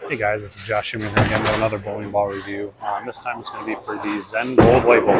Hey guys, this is Josh Shoemaker again with another bowling ball review. This time it's going to be for the Zen Gold Label.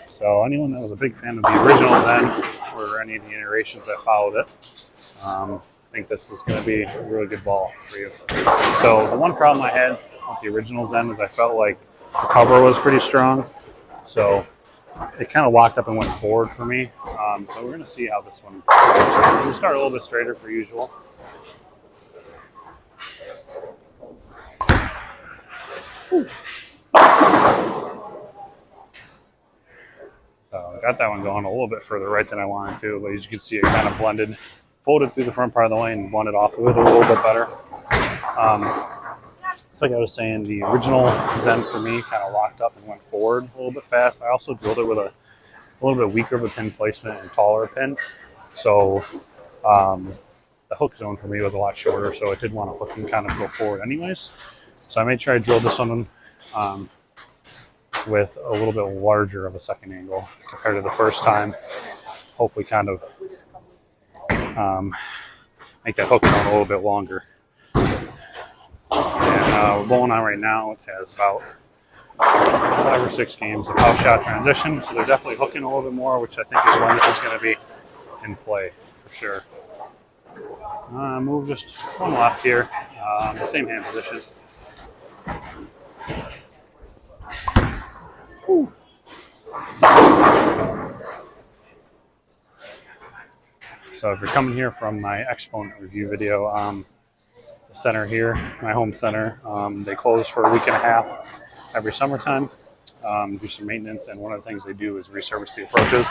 So anyone that was a big fan of the original Zen or any of the iterations that followed it, I think this is going to be a really good ball for you. So the one problem I had with the original Zen is I felt like the cover was pretty strong. So it kind of locked up and went forward for me. So we're going to see how this one goes. We'll start a little bit straighter per usual. Got that one going a little bit further right than I wanted to, but as you can see, it kind of blended, folded through the front part of the lane and blended off of it a little bit better. It's like I was saying, the original Zen for me kind of locked up and went forward a little bit fast. I also drilled it with a little bit weaker of a pin placement and taller pin, so the hook zone for me was a lot shorter, so it did want to hook and kind of go forward anyways. So I made sure I drilled this one with a little bit larger of a second angle compared to the first time. Hopefully kind of make that hook zone a little bit longer. And we're bowling on right now. It has about 5 or 6 games of house shot transition, so they're definitely hooking a little bit more, which I think is when this is going to be in play for sure. Move just one left here, same hand position. Whew. So if you're coming here from my Exponent review video, the center here, my home center, they close for a week and a half every summertime, do some maintenance, and one of the things they do is resurface the approaches.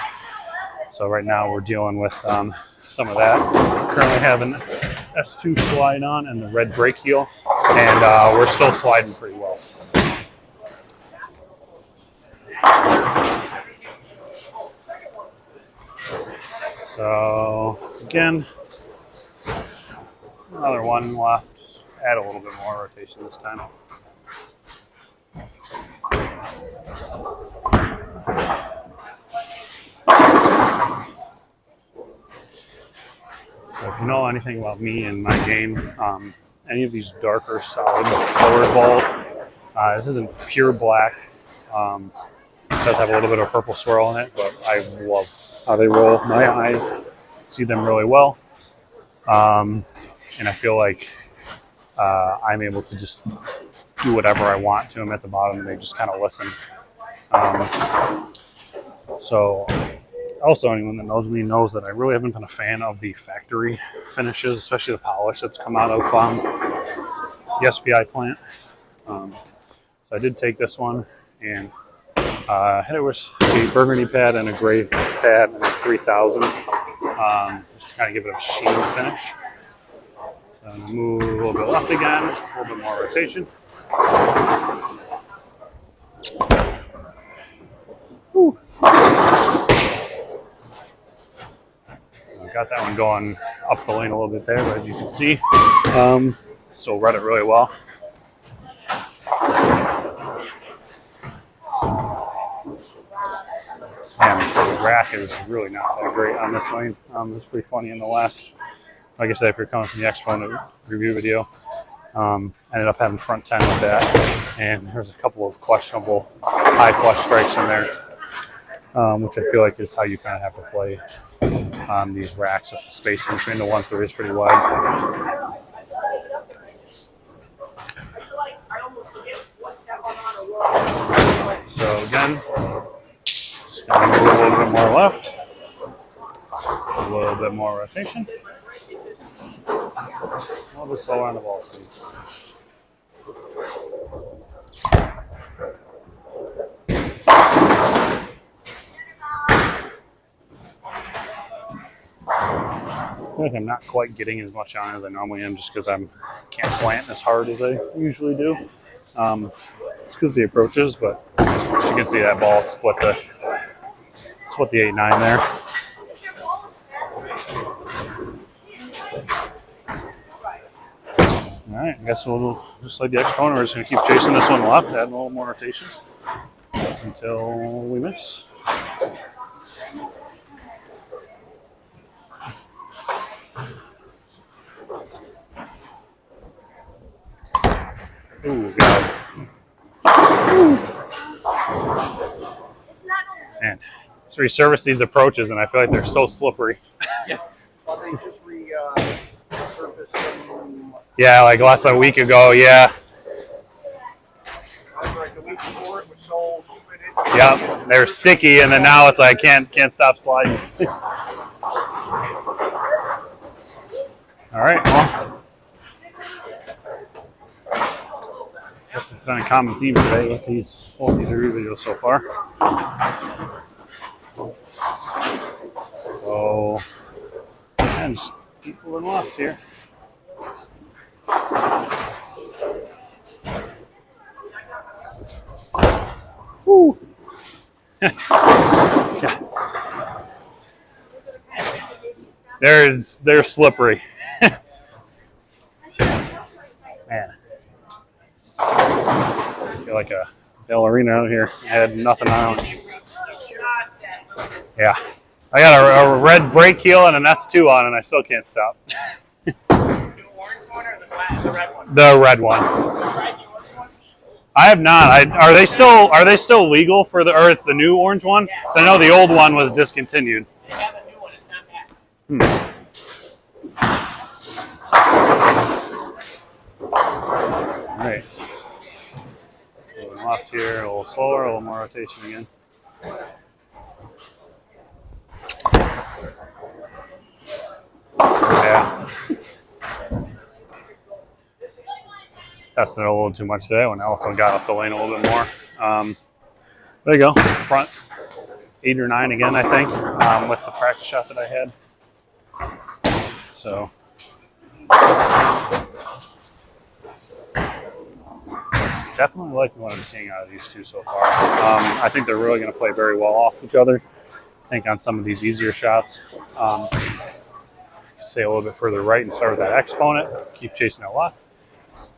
So right now we're dealing with some of that. Currently have an S2 slide on and the red brake heel, and we're still sliding pretty well. So again, another one left. Add a little bit more rotation this time. So if you know anything about me and my game, any of these darker, solid colored balls, this isn't pure black. It does have a little bit of purple swirl in it, but I love how they roll. My eyes see them really well, and I feel like I'm able to just do whatever I want to them at the bottom, and they just kind of listen. So also, anyone that knows me knows that I really haven't been a fan of the factory finishes, especially the polish that's come out of the SPI plant. So I did take this one and hit it with a burgundy pad and a gray pad and a 3000, just to kind of give it a sheen finish. Move a little bit left again, a little bit more rotation. Whew. Got that one going up the lane a little bit there, but as you can see, still read it really well. And the rack is really not that great on this lane. It's pretty funny in the last, like I said, if you're coming from the Exponent review video, ended up having front 10 with that, and there's a couple of questionable high flush strikes in there, which I feel like is how you kind of have to play on these racks. If the spacing between the 1-3 is pretty wide. So again, just going to move a little bit more left, a little bit more rotation, a little bit slower on the ball speed. I feel like I'm not quite getting as much on as I normally am, just because I can't plant as hard as I usually do. It's because the approaches, but as you can see, that ball split the 8-9 there. All right, I guess we'll just like the Exponent, we're just going to keep chasing this one left, add a little more rotation until we miss. Ooh, God. Man, just resurface these approaches, and I feel like they're so slippery. Yes. Well, they just resurfaced them. Yeah, like less than a week ago. Yeah. Like the week before, it was so humid. Yeah, they're sticky, and then now it's like can't stop sliding. All right. Well, I guess it's been a common theme today with all these review videos so far. So, and just keep moving left here. Woo. Yeah. They're slippery. Man. I feel like a ballerina out here. I had nothing on. Yeah. I got a red brake heel and an S2 on, and I still can't stop. The orange one or the red one? The red one. I have not. Are they still legal for the new orange one? Yeah. So I know the old one was discontinued. They have a new one. It's not bad. All right. Moving left here, a little slower, a little more rotation again. Yeah. Tested it a little too much today when I also got up the lane a little bit more. There you go. Front 8 or 9 again, I think, with the practice shot that I had. So. Definitely liking what I'm seeing out of these two so far. I think they're really going to play very well off each other. I think on some of these easier shots, stay a little bit further right and start with that exponent. Keep chasing it left.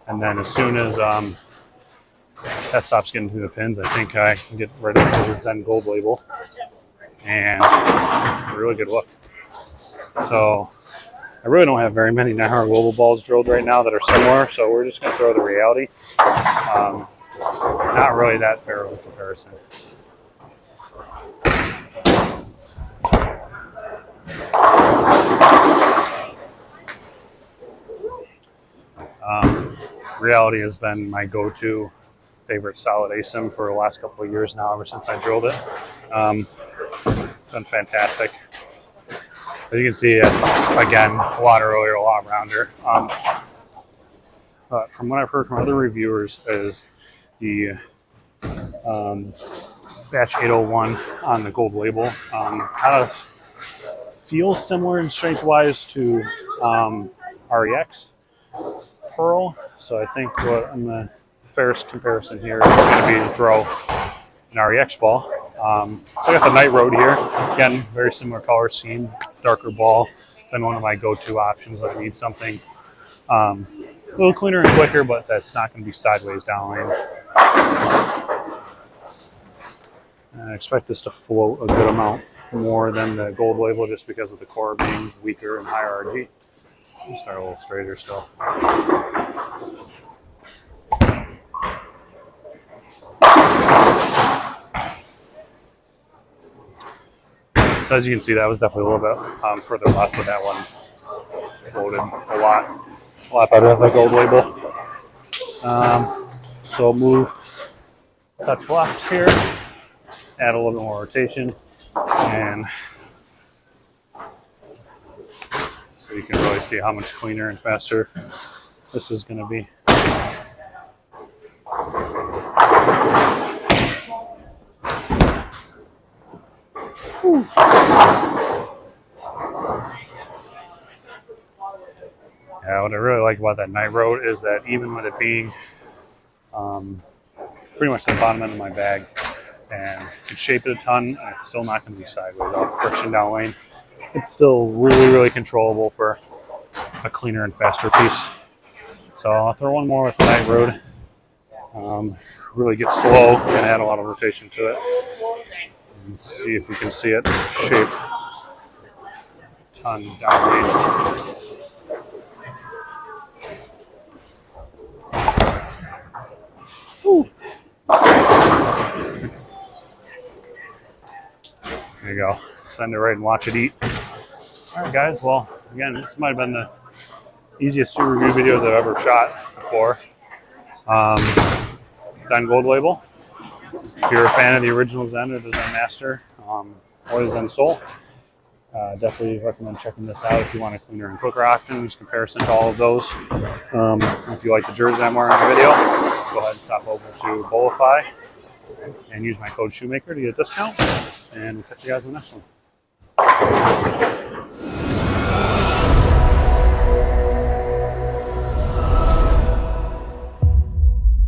And then as soon as that stops getting through the pins, I think I can get rid of the Zen Gold label. And a really good look. So I really don't have very many 900 global balls drilled right now that are similar, so we're just going to throw the reality. Not really that fair of a comparison. Reality has been my go-to favorite solid ASIM for the last couple of years now, ever since I drilled it. It's been fantastic. As you can see, again, a lot earlier, a lot rounder. But from what I've heard from other reviewers, is the batch 801 on the gold label kind of feels similar in strength-wise to REX Pearl. So I think the fairest comparison here is going to be to throw an REX ball. So I got the Night Road here. Again, very similar color scheme, darker ball. Been one of my go-to options when I need something a little cleaner and quicker, but that's not going to be sideways downlane. I expect this to float a good amount more than the gold label just because of the core being weaker and higher RG. Start a little straighter still. So as you can see, that was definitely a little bit further left, but that one floated a lot better than the gold label. So move, touch left here, add a little bit more rotation, and so you can really see how much cleaner and faster this is going to be. Yeah, what I really like about that Night Road is that even with it being pretty much the bottom end of my bag, and you can shape it a ton, and it's still not going to be sideways off friction down lane. It's still really, really controllable for a cleaner and faster piece. So I'll throw one more with the Night Road. Really get slow and add a lot of rotation to it. And see if you can see it shape a ton down lane. send it right and watch it eat. All right, guys. Well, again, this might have been the easiest 2 review videos I've ever shot before. Zen Gold Label. If you're a fan of the original Zen or the Zen Master or the Zen Soul, definitely recommend checking this out if you want a cleaner and quicker options comparison to all of those. If you like the jersey I'm wearing in the video, go ahead and stop over to Bolify and use my code Shoemaker to get a discount. And we'll catch you guys in the next one.